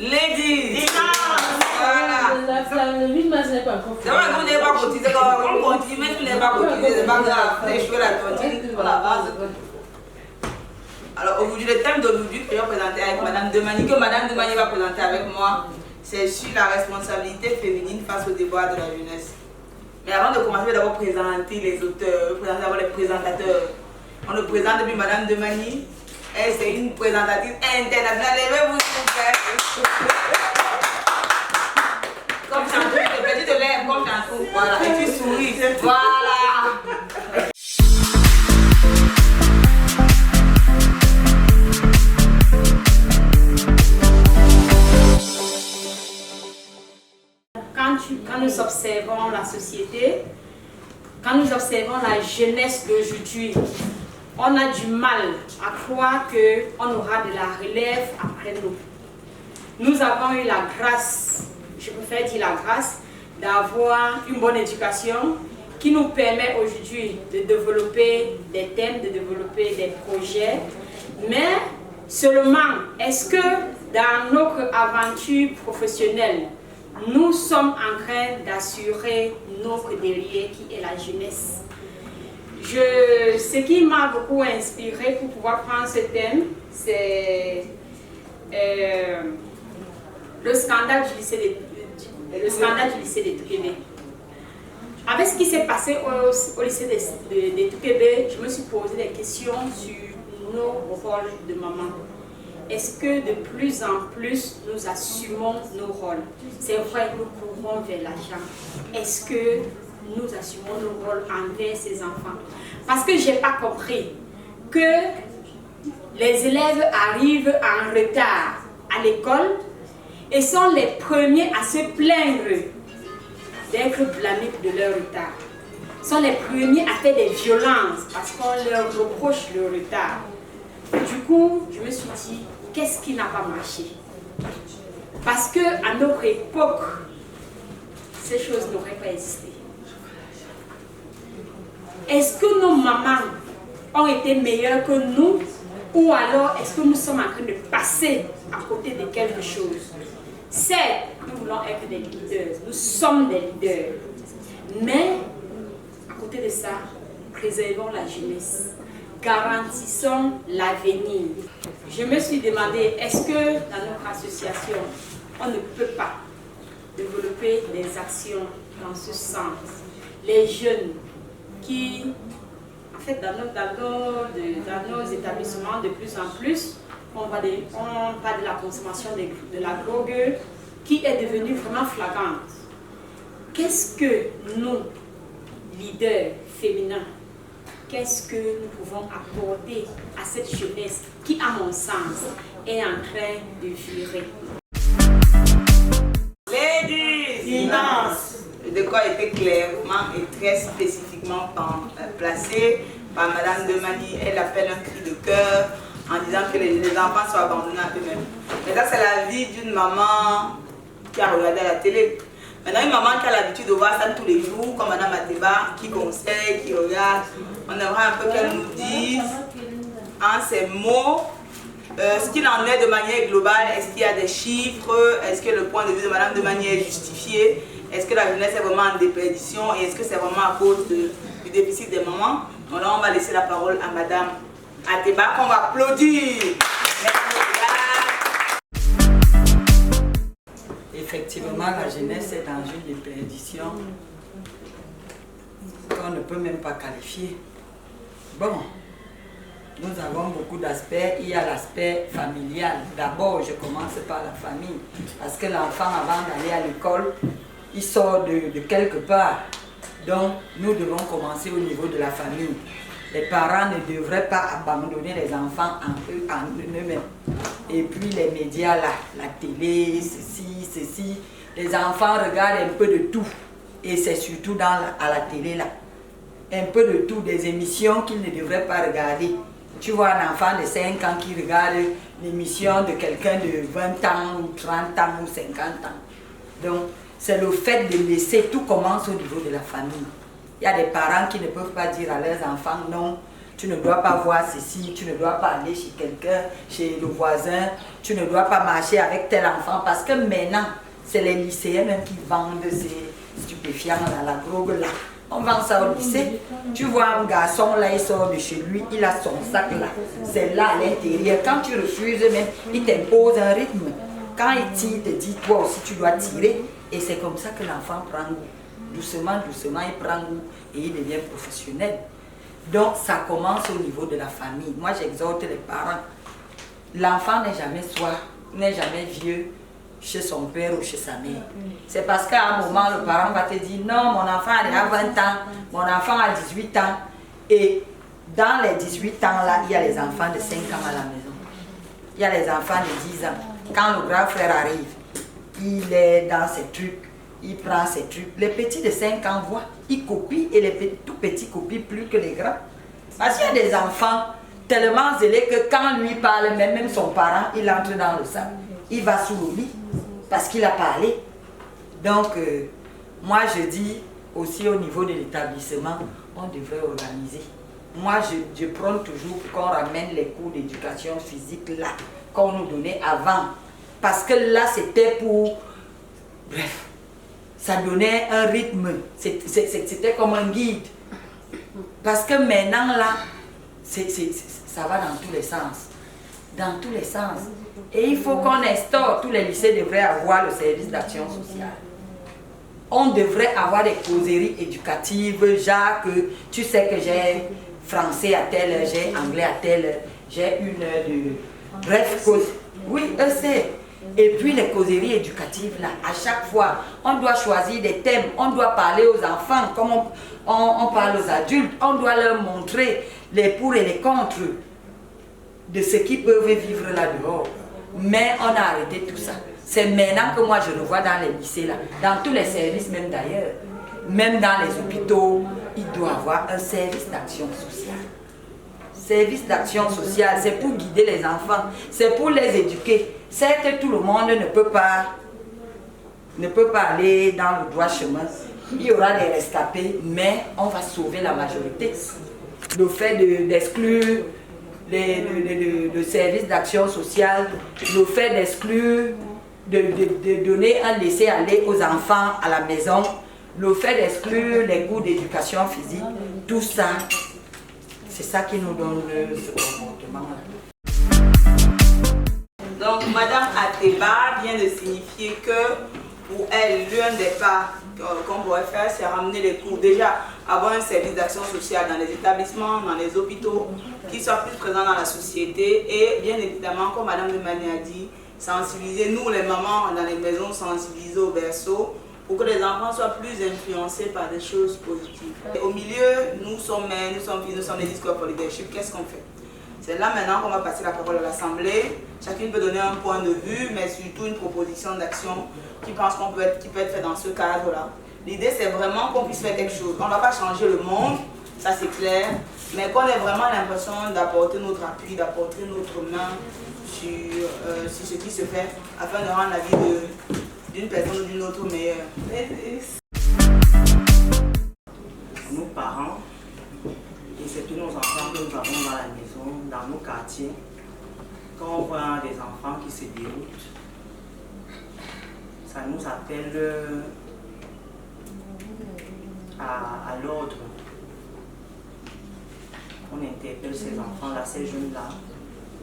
Ladies! Voilà! Le 8 mars n'est pas encore. C'est vrai que vous n'avez pas cotisé, on continue, même si vous n'avez pas cotisé, c'est pas grave. Les cheveux, la tontine, on la base. Alors aujourd'hui, le thème d'aujourd'hui que je vais présenter avec Madame Demani, que Madame Demani va présenter avec moi, c'est sur la responsabilité féminine face au débat de la jeunesse. Mais avant de commencer, je vais d'abord présenter les auteurs, présenter d'abord les présentateurs. On le présente depuis Madame Demani. Elle, c'est une présentatrice internationale. Levez-vous, s'il vous plaît. Comme Chantou, tu te lèves comme Chantou. Voilà, et tu souris. Voilà. Quand nous observons la société, quand nous observons la jeunesse d'aujourd'hui, on a du mal à croire qu'on aura de la relève après nous. Nous avons eu la grâce, je préfère dire la grâce, d'avoir une bonne éducation qui nous permet aujourd'hui de développer des thèmes, de développer des projets. Mais seulement, est-ce que dans notre aventure professionnelle, nous sommes en train d'assurer notre derrière qui est la jeunesse? Ce qui m'a beaucoup inspiré pour pouvoir prendre ce thème, c'est le scandale du lycée de Toukébé. Avec ce qui s'est passé au lycée de Toukébé, je me suis posé des questions sur nos rôles de maman. Est-ce que de plus en plus nous assumons nos rôles? C'est vrai, nous courons vers l'argent. Est-ce que nous assumons nos rôles envers ces enfants? Parce que je n'ai pas compris que les élèves arrivent en retard à l'école et sont les premiers à se plaindre d'être blâmés de leur retard. Sont les premiers à faire des violences parce qu'on leur reproche le retard. Du coup, je me suis dit, qu'est-ce qui n'a pas marché? Parce qu'à notre époque, ces choses n'auraient pas existé. Est-ce que nos mamans ont été meilleures que nous, ou alors est-ce que nous sommes en train de passer à côté de quelque chose? Certes, nous voulons être des leaders, nous sommes des leaders, mais à côté de ça, préservons la jeunesse, garantissons l'avenir. Je me suis demandé, est-ce que dans notre association, on ne peut pas développer des actions dans ce sens? Les jeunes qui, en fait, dans nos établissements, de plus en plus, on parle de la consommation de la drogue qui est devenue vraiment flagrante. Qu'est-ce que nous, leaders féminins, qu'est-ce que nous pouvons apporter à cette jeunesse qui, à mon sens, est en train de virer? Ladies! Finance! Le décor était clairement et très spécifiquement placé par Madame Demani. Elle appelle un cri de cœur en disant que les enfants sont abandonnés à eux-mêmes. Mais ça, c'est la vie d'une maman qui a regardé à la télé. Maintenant, une maman qui a l'habitude de voir ça tous les jours, comme Madame Ateba, qui conseille, qui regarde. On aimerait un peu qu'elle nous dise en ces mots ce qu'il en est de manière globale. Est-ce qu'il y a des chiffres? Est-ce que le point de vue de Madame Demani est justifié? Est-ce que la jeunesse est vraiment en déperdition? Et est-ce que c'est vraiment à cause du déficit des mamans? Donc là, on va laisser la parole à Madame Ateba, qu'on va applaudir. Effectivement, la jeunesse est dans une déperdition qu'on ne peut même pas qualifier. Bon, nous avons beaucoup d'aspects. Il y a l'aspect familial. D'abord, je commence par la famille. Parce que l'enfant, avant d'aller à l'école, il sort de quelque part. Donc, nous devons commencer au niveau de la famille. Les parents ne devraient pas abandonner les enfants en eux-mêmes. Et puis les médias là, la télé, ceci, les enfants regardent un peu de tout. Et c'est surtout à la télé là. Un peu de tout, des émissions qu'ils ne devraient pas regarder. Tu vois un enfant de 5 ans qui regarde l'émission de quelqu'un de 20 ans, ou 30 ans, ou 50 ans. Donc, c'est le fait de laisser, tout commence au niveau de la famille. Il y a des parents qui ne peuvent pas dire à leurs enfants non, tu ne dois pas voir ceci, tu ne dois pas aller chez quelqu'un, chez le voisin, tu ne dois pas marcher avec tel enfant parce que maintenant, c'est les lycéens même qui vendent ces stupéfiants là, la drogue là. On vend ça au lycée. Tu vois un garçon là, il sort de chez lui, il a son sac là. C'est là à l'intérieur. Quand tu refuses même, il t'impose un rythme. Quand il tire, il te dit toi aussi tu dois tirer. Et c'est comme ça que l'enfant prend goût. Doucement, doucement, il prend goût et il devient professionnel. Donc ça commence au niveau de la famille. Moi j'exhorte les parents. L'enfant n'est jamais soi, n'est jamais vieux chez son père ou chez sa mère. C'est parce qu'à un moment, le parent va te dire non, mon enfant a déjà 20 ans, mon enfant a 18 ans. Et dans les 18 ans là, il y a les enfants de 5 ans à la maison. Il y a les enfants de 10 ans. Quand le grand frère arrive, il est dans ses trucs, il prend ses trucs. Les petits de 5 ans voient, ils copient et les tout petits copient plus que les grands. Parce qu'il y a des enfants tellement zélés que quand lui parle, même son parent, il entre dans le sac. Il va sous le lit parce qu'il a parlé. Donc, moi je dis aussi au niveau de l'établissement, on devrait organiser. Moi je prône toujours qu'on ramène les cours d'éducation physique là, qu'on nous donnait avant. Parce que là c'était pour... Bref, ça donnait un rythme, c'était comme un guide. Parce que maintenant là, ça va dans tous les sens. Dans tous les sens. Et il faut qu'on instaure, tous les lycées devraient avoir le service d'action sociale. On devrait avoir des causeries éducatives, genre que tu sais que j'ai français à telle heure, j'ai anglais à telle heure, j'ai une heure de... Bref, cause. Oui, c'est. Et puis les causeries éducatives, là, à chaque fois, on doit choisir des thèmes, on doit parler aux enfants comme on parle aux adultes, on doit leur montrer les pour et les contre de ce qu'ils peuvent vivre là-dehors. Mais on a arrêté tout ça. C'est maintenant que moi je le vois dans les lycées, là, dans tous les services même d'ailleurs, même dans les hôpitaux, il doit y avoir un service d'action sociale. Service d'action sociale, c'est pour guider les enfants, c'est pour les éduquer. Certes, tout le monde ne peut pas aller dans le droit chemin. Il y aura des rescapés, mais on va sauver la majorité. Le fait d'exclure le service d'action sociale, le fait d'exclure, de donner un laisser-aller aux enfants à la maison, le fait d'exclure les cours d'éducation physique, tout ça, c'est ça qui nous donne ce comportement-là. Donc, Madame Ateba vient de signifier que pour elle, l'un des pas qu'on pourrait faire, c'est ramener les cours. Déjà, avoir un service d'action sociale dans les établissements, dans les hôpitaux, qui soit plus présent dans la société. Et bien évidemment, comme Madame Demani a dit, sensibiliser, nous les mamans dans les maisons, sensibiliser au berceau, pour que les enfants soient plus influencés par des choses positives. Et au milieu, nous sommes des discours pour leadership. Qu'est-ce qu'on fait? C'est là maintenant qu'on va passer la parole à l'Assemblée. Chacune peut donner un point de vue, mais surtout une proposition d'action qui peut être faite dans ce cadre-là. L'idée, c'est vraiment qu'on puisse faire quelque chose. On ne va pas changer le monde, ça c'est clair, mais qu'on ait vraiment l'impression d'apporter notre appui, d'apporter notre main sur ce qui se fait, afin de rendre la vie d'une personne ou d'une autre meilleure. Nos parents, et c'est tous nos enfants que nous avons dans la maison, dans nos quartiers, quand on voit des enfants qui se déroutent, ça nous appelle à l'ordre. On interpelle ces enfants-là, ces jeunes-là,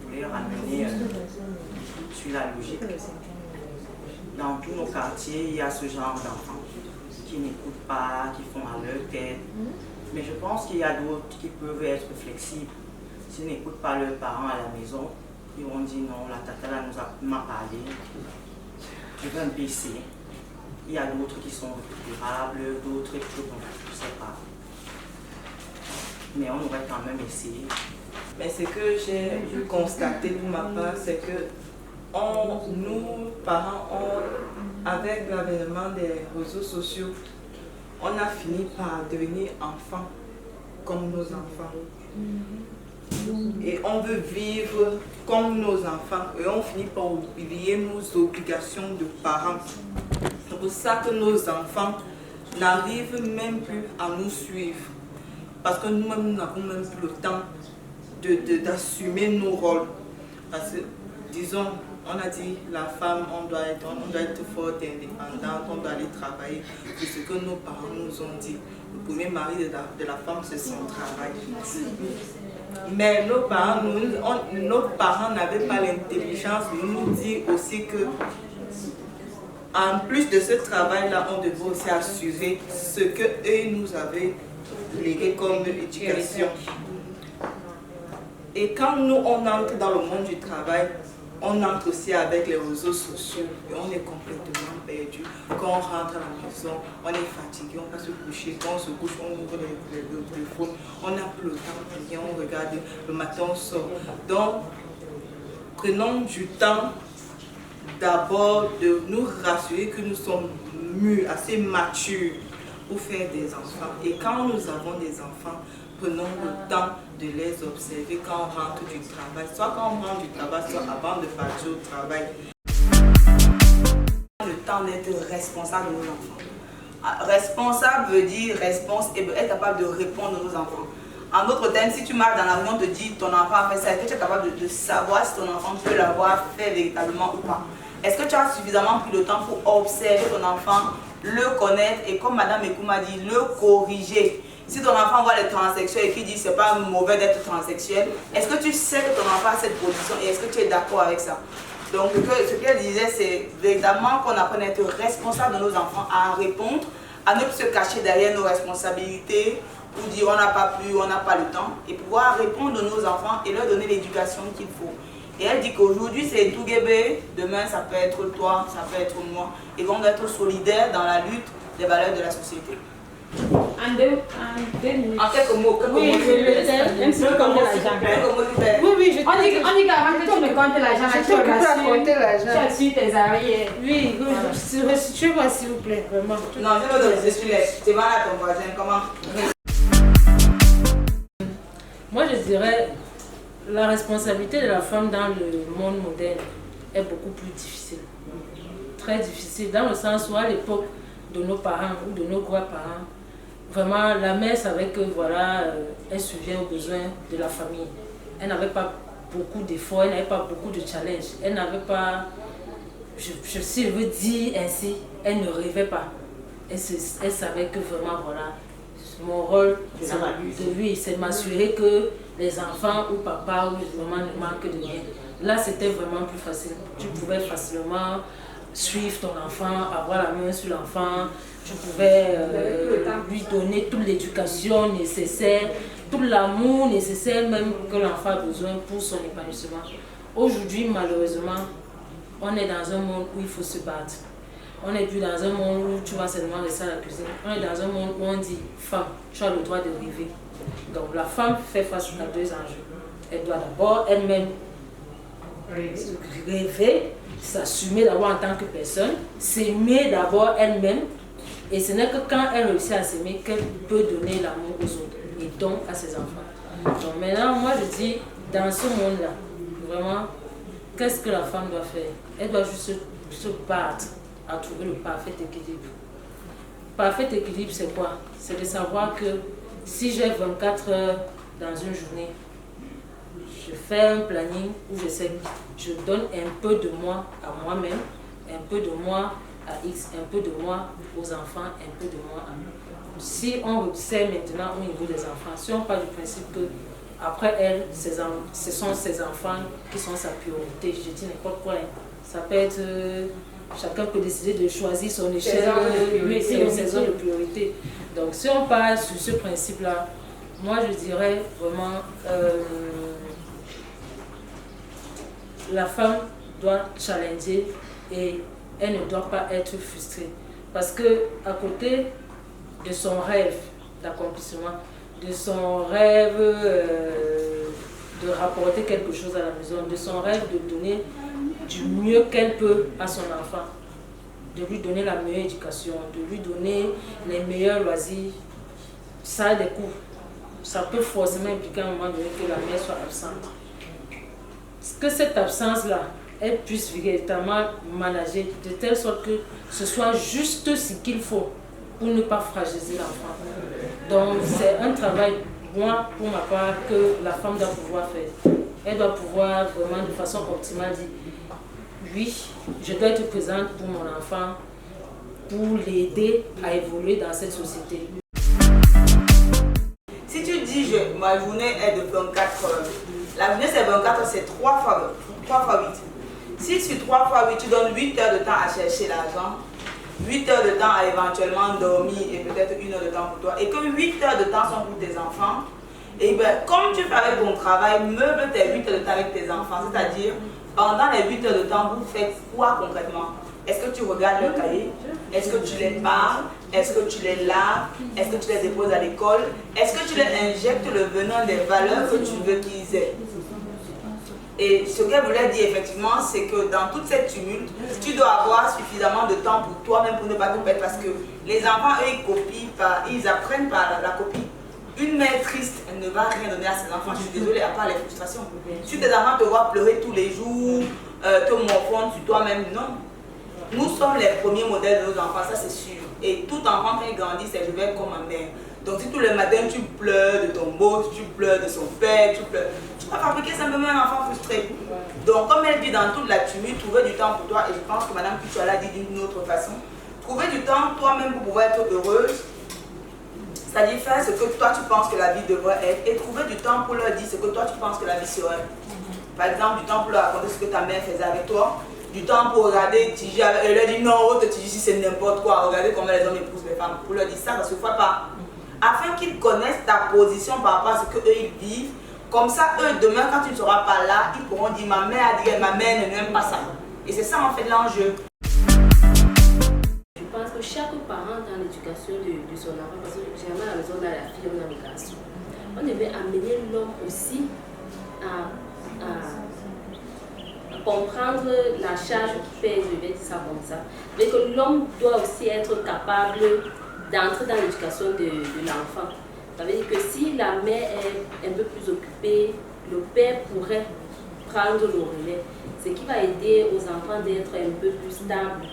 pour les ramener sur la logique. Dans tous nos quartiers, il y a ce genre d'enfants qui n'écoutent pas, qui font à leur tête. Mais je pense qu'il y a d'autres qui peuvent être flexibles. S'ils n'écoutent pas leurs parents à la maison, ils vont dire non, la tata là m'a parlé, je veux un PC. Il y a d'autres qui sont récupérables, d'autres qui je ne sais pas. Mais on aurait quand même essayé. Mais ce que j'ai pu constater pour ma part, c'est que nous, parents, avec l'avènement des réseaux sociaux, on a fini par devenir enfants comme nos enfants. Et on veut vivre comme nos enfants et on finit par oublier nos obligations de parents. C'est pour ça que nos enfants n'arrivent même plus à nous suivre. parce que nous-mêmes, nous n'avons même plus le temps d'assumer nos rôles. Parce que, disons, on a dit la femme, on doit être forte et indépendante, on doit aller travailler. C'est ce que nos parents nous ont dit. Le premier mari de la femme, c'est son travail. Mais nos parents n'avaient pas l'intelligence de nous dire aussi que, en plus de ce travail-là, on devait aussi assurer ce qu'eux nous avaient légué comme éducation. Et quand nous, on entre dans le monde du travail, on entre aussi avec les réseaux sociaux et on est complètement perdu. Quand on rentre à la maison, on est fatigué, on va se coucher. Quand on se couche, on ouvre le téléphone. On n'a plus le temps de rien, on regarde. Le matin, on sort. Donc, prenons du temps d'abord de nous rassurer que nous sommes mûrs, assez matures pour faire des enfants. Et quand nous avons des enfants, prenons le temps de les observer quand on rentre du travail, soit quand on rentre du travail, soit avant de partir au travail. Le temps d'être responsable de nos enfants. Responsable veut dire réponse et être capable de répondre à nos enfants. En d'autres termes, si tu marches dans la rue, on te dit ton enfant a fait ça, est-ce que tu es capable de savoir si ton enfant peut l'avoir fait véritablement ou pas? Est-ce que tu as suffisamment pris le temps pour observer ton enfant, le connaître et comme Madame Ekou m'a dit, le corriger? Si ton enfant voit les transsexuels et qu'il dit c'est pas mauvais d'être transsexuel, est-ce que tu sais que ton enfant a cette position et est-ce que tu es d'accord avec ça? Donc ce qu'elle disait, c'est véritablement qu'on apprenne à être responsable de nos enfants, à répondre, à ne plus se cacher derrière nos responsabilités ou dire on n'a pas pu, on n'a pas le temps, et pouvoir répondre à nos enfants et leur donner l'éducation qu'il faut. Et elle dit qu'aujourd'hui c'est tout guébé, demain ça peut être toi, ça peut être moi, et on doit être solidaire dans la lutte des valeurs de la société. En deux minutes. En quelques mots, Oui, même si tu comptes l'argent. Oui, je On dit qu'avant que tu ne comptes l'argent, je t'occupe à compter l'argent. Tu as su tes arrières. Oui, restituez-moi s'il vous plaît, vraiment. Non, je me donne, je suis là. Tu vas là ton voisin, comment? Moi, je dirais la responsabilité de la femme dans le monde moderne est beaucoup plus difficile. Très difficile, dans le sens où à l'époque de nos parents ou de nos grands-parents, vraiment la mère savait que voilà, elle subvient aux besoins de la famille. Elle n'avait pas beaucoup d'efforts, elle n'avait pas beaucoup de challenges. Elle n'avait pas, si je veux dire ainsi, elle ne rêvait pas. Elle savait que vraiment voilà, mon rôle de lui, c'est de m'assurer que les enfants ou papa ou maman ne manquent de rien. Là, c'était vraiment plus facile. Tu pouvais facilement suivre ton enfant, avoir la main sur l'enfant. Tu pouvais lui donner toute l'éducation nécessaire, tout l'amour nécessaire même que l'enfant a besoin pour son épanouissement. Aujourd'hui, malheureusement, on est dans un monde où il faut se battre. On n'est plus dans un monde où tu vas seulement rester à la cuisine. On est dans un monde où on dit, femme, tu as le droit de rêver. Donc la femme fait face à deux enjeux. Elle doit d'abord elle-même rêver, s'assumer d'abord en tant que personne, s'aimer d'abord elle-même. Et ce n'est que quand elle réussit à s'aimer qu'elle peut donner l'amour aux autres et donc à ses enfants. Donc maintenant, moi je dis, dans ce monde-là, vraiment, qu'est-ce que la femme doit faire? Elle doit juste se battre à trouver le parfait équilibre. Parfait équilibre, c'est quoi? C'est de savoir que si j'ai 24 heures dans une journée, je fais un planning où je donne un peu de moi à moi-même, un peu de moi à X, un peu de moi aux enfants, un peu de moi à moi. Si on sait maintenant au niveau des enfants, si on part du principe que après elle, ce sont ses enfants qui sont sa priorité, je dis n'importe quoi, ça peut être, chacun peut décider de choisir son échelle, ses zones de priorité. Donc si on part sur ce principe-là, moi je dirais vraiment, la femme doit challenger et elle ne doit pas être frustrée. Parce que à côté de son rêve d'accomplissement, de son rêve de rapporter quelque chose à la maison, de son rêve de donner du mieux qu'elle peut à son enfant, de lui donner la meilleure éducation, de lui donner les meilleurs loisirs, ça a des coûts. Ça peut forcément impliquer à un moment donné que la mère soit absente. Que cette absence-là, elle puisse véritablement manager de telle sorte que ce soit juste ce qu'il faut pour ne pas fragiliser l'enfant. Donc c'est un travail, moi, pour ma part, que la femme doit pouvoir faire. Elle doit pouvoir vraiment de façon optimale dire, oui, je dois être présente pour mon enfant, pour l'aider à évoluer dans cette société. Si tu dis ma journée est de 24 heures, la journée c'est 24 heures, c'est 3 fois 8. Si sur 3 fois 8, tu donnes 8 heures de temps à chercher l'argent, 8 heures de temps à éventuellement dormir et peut-être 1 heure de temps pour toi, et que 8 heures de temps sont pour tes enfants, et bien comme tu fais avec ton travail, meuble tes 8 heures de temps avec tes enfants, c'est-à-dire pendant les 8 heures de temps, vous faites quoi concrètement? Est-ce que tu regardes leur cahier? Est-ce que tu les parles? Est-ce que tu les laves? Est-ce que tu les déposes à l'école? Est-ce que tu les injectes le venin des valeurs que tu veux qu'ils aient? Et ce qu'elle voulait dire effectivement, c'est que dans toute cette tumulte, tu dois avoir suffisamment de temps pour toi-même pour ne pas te perdre, parce que les enfants, eux, ils copient, ils apprennent par la copie. Une mère triste, elle ne va rien donner à ses enfants, je suis désolée, à part les frustrations. Si tes enfants te voient pleurer tous les jours, te morfondre sur toi-même, non. Nous sommes les premiers modèles de nos enfants, ça c'est sûr. Et tout enfant, quand il grandit, c'est je vais être comme ma mère. Donc si tous les matins tu pleures de ton boss, tu pleures de son père, tu pleures, tu vas fabriquer simplement un enfant frustré. Donc comme elle dit dans toute la tumulte, trouver du temps pour toi, et je pense que Madame Kuchola dit d'une autre façon, trouver du temps toi-même pour pouvoir être heureuse, c'est-à-dire faire ce que toi tu penses que la vie devrait être, et trouver du temps pour leur dire ce que toi tu penses que la vie serait. Par exemple, du temps pour leur raconter ce que ta mère faisait avec toi, du temps pour regarder Tiji, elle leur dit non, autre Tiji, c'est n'importe quoi, regardez comment les hommes épousent les femmes, pour leur dire ça ne se fait pas. Afin qu'ils connaissent ta position par rapport à ce qu'eux ils vivent, comme ça, eux, demain, quand tu ne seras pas là, ils pourront dire ma mère a dit, ma mère n'aime pas ça. Et c'est ça en fait l'enjeu. Je pense que chaque parent dans l'éducation de son enfant, parce que généralement à la maison, on a la fille, on a le garçon, on devait amener l'homme aussi à comprendre la charge qui pèse, je vais dire ça comme ça. Mais que l'homme doit aussi être capable d'entrer dans l'éducation de l'enfant. Ça veut dire que si la mère est un peu plus occupée, le père pourrait prendre le relais, ce qui va aider aux enfants d'être un peu plus stables.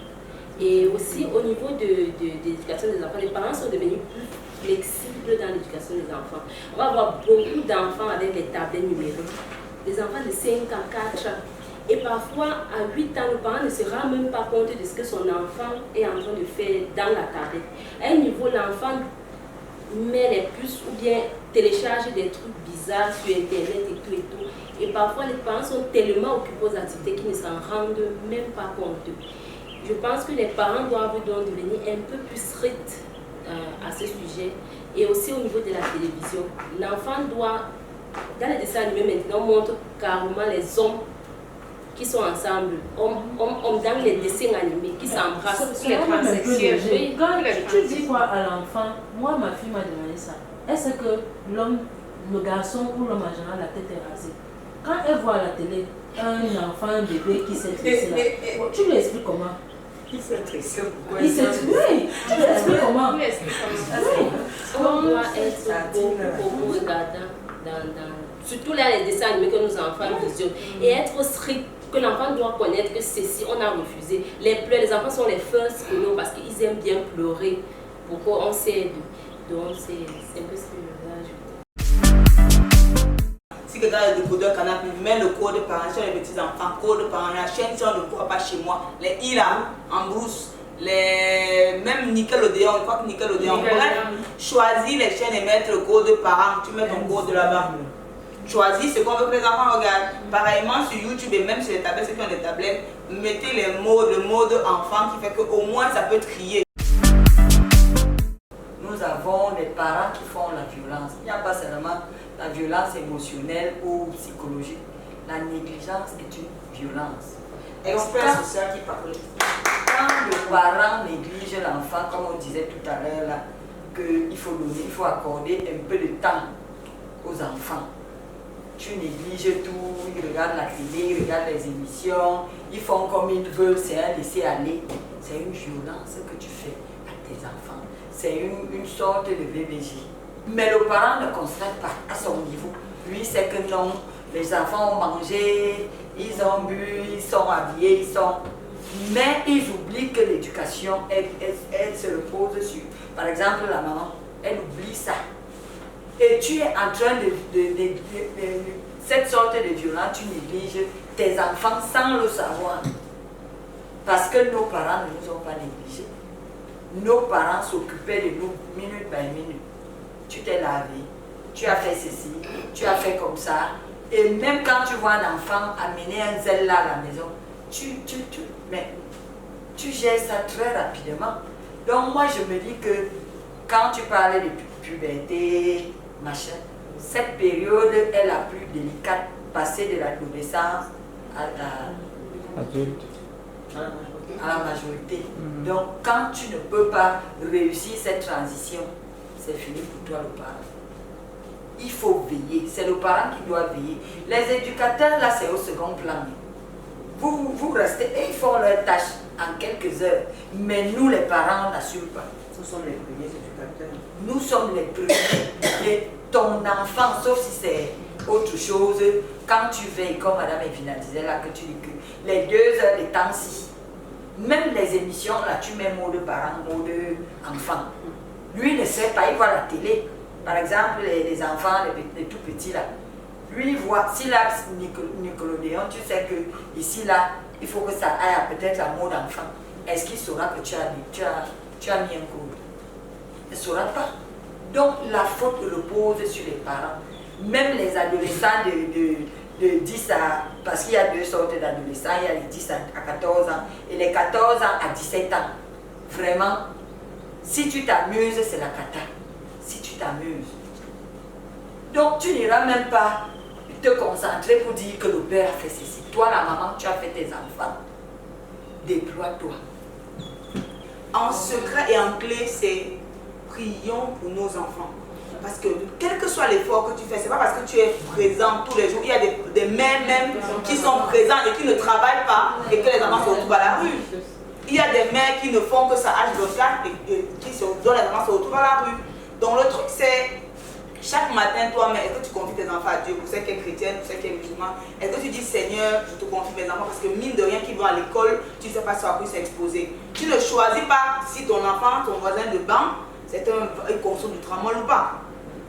Et aussi au niveau de l'éducation des enfants, les parents sont devenus plus flexibles dans l'éducation des enfants. On va avoir beaucoup d'enfants avec les tablettes numériques, des enfants de 5 à 4 ans. Et parfois, à 8 ans, le parent ne se rend même pas compte de ce que son enfant est en train de faire dans la tablette. À un niveau, l'enfant met les puces ou bien télécharge des trucs bizarres sur Internet et tout. Et parfois, les parents sont tellement occupés aux activités qu'ils ne s'en rendent même pas compte. Je pense que les parents doivent donc devenir un peu plus stricts à ce sujet. Et aussi au niveau de la télévision. L'enfant doit, dans les dessins animés maintenant, on montre carrément les hommes qui sont ensemble, dans les dessins animés, qui s'embrassent. C'est un peu léger. Quand tu dis quoi à l'enfant, moi ma fille m'a demandé ça. Est-ce que l'homme, le garçon ou l'homme en général, la tête est rasée? Quand elle voit à la télé un enfant, un bébé qui s'est tressé là, tu lui expliques comment? Il s'est tressé, pourquoi? Il s'est tressé, oui, tu lui expliques comment? On doit être beaucoup regardant surtout là les dessins animés que nos enfants visionnent et être strict. Que l'enfant doit connaître que ceci, on a refusé. Les pleurs, les enfants sont les first pour nous parce qu'ils aiment bien pleurer. Pourquoi on s'aide. Donc c'est un peu ce que je veux ajouter. Si quelqu'un a le décodeur canal, il met le code parent sur les petits enfants, code parent, la chaîne si on ne voit pas chez moi, les ILA en brousse, même Nickelodeon, je crois que Nickelodeon. Bref, choisis les chaînes et mettre le code parent, tu mets ton code là-bas. Choisis ce qu'on veut que les enfants regardent. Pareillement sur YouTube et même sur les tablettes, ceux qui ont des tablettes, mettez le mode enfant qui fait qu'au moins ça peut trier. Nous avons des parents qui font la violence. Il n'y a pas seulement la violence émotionnelle ou psychologique. La négligence est une violence. Expert social qui parle. Quand le parent néglige l'enfant, comme on disait tout à l'heure là, qu'il faut donner, il faut accorder un peu de temps aux enfants. Tu négliges tout, ils regardent la télé, ils regardent les émissions, ils font comme ils veulent, c'est un laisser-aller. C'est une violence que tu fais à tes enfants. C'est une sorte de VBJ. Mais le parent ne constate pas à son niveau. Lui, c'est que non, les enfants ont mangé, ils ont bu, ils sont habillés, ils sont... Mais ils oublient que l'éducation, elle se repose sur... Par exemple, la maman, elle oublie ça. et tu es en train cette sorte de violence, tu négliges tes enfants sans le savoir. Parce que nos parents ne nous ont pas négligés. Nos parents s'occupaient de nous minute by minute. Tu t'es lavé, tu as fait ceci, tu as fait comme ça. Et même quand tu vois un enfant amener un zèle là à la maison, mais tu gères ça très rapidement. Donc moi je me dis que quand tu parlais de puberté, machin, cette période est la plus délicate, passer de l'adolescence à la majorité. Donc quand tu ne peux pas réussir cette transition, c'est fini pour toi le parent. Il faut veiller, c'est le parent qui doit veiller. Les éducateurs là c'est au second plan. Vous restez et ils font leur tâche en quelques heures. Mais nous les parents on n'assure pas. Nous sommes les premiers éducateurs. Nous sommes les premiers. Et ton enfant, sauf si c'est autre chose, quand tu veilles, comme Madame Evina disait là, que tu dis que les 2 heures de temps-ci, même les émissions là, tu mets mot de parent, mot de enfant. Lui ne sait pas, il voit la télé. Par exemple, les enfants, les tout petits là. Lui, il voit, s'il a Nickelodeon, tu sais que ici là, il faut que ça aille à peut-être un mot d'enfant. Est-ce qu'il saura que tu as mis un code? Il ne saura pas. Donc la faute repose sur les parents. Même les adolescents de 10 à... Parce qu'il y a 2 sortes d'adolescents, il y a les 10 à 14 ans et les 14 ans à 17 ans. Vraiment, si tu t'amuses, c'est la cata. Si tu t'amuses. Donc tu n'iras même pas te concentrer pour dire que le père a fait ceci. Toi, la maman, tu as fait tes enfants. Déploie-toi. En secret et en clé, c'est prions pour nos enfants. Parce que quel que soit l'effort que tu fais, c'est pas parce que tu es présent tous les jours. Il y a des mères même qui sont présents et qui ne travaillent pas et que les enfants se retrouvent à la rue. Il y a des mères qui ne font que ça H24 et dont les enfants se retrouvent à la rue. Donc le truc c'est, chaque matin, toi, mais est-ce que tu confies tes enfants à Dieu, pour ceux qui sont chrétiens, pour ceux qui sont musulmans? Est-ce que tu dis Seigneur, je te confie mes enfants? Parce que mine de rien, qu'ils vont à l'école, tu ne sais pas sur quoi ils s'exposer. Tu ne choisis pas si ton enfant, ton voisin de banc, c'est un consomme du tramol ou pas.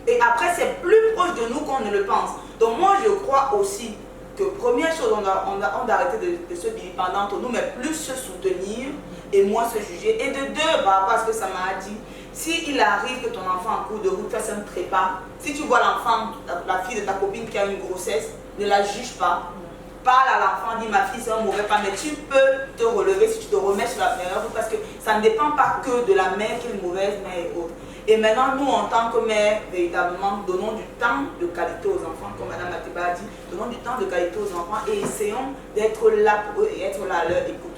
Et après, c'est plus proche de nous qu'on ne le pense. Donc moi, je crois aussi que première chose, on doit arrêter de se vilipender entre nous, mais plus se soutenir et moins se juger. Et de 2, par rapport à ce que ça m'a dit, s'il arrive que ton enfant en cours de route fasse un trépas, si tu vois l'enfant, la fille de ta copine qui a une grossesse, ne la juge pas. Parle à l'enfant, dis ma fille c'est un mauvais pas, mais tu peux te relever si tu te remets sur la meilleure route parce que ça ne dépend pas que de la mère qui est une mauvaise mère et autres. Et maintenant, nous en tant que mère, véritablement, donnons du temps de qualité aux enfants, comme Mme Matiba a dit, donnons du temps de qualité aux enfants et essayons d'être là pour eux et être là à leur écoute.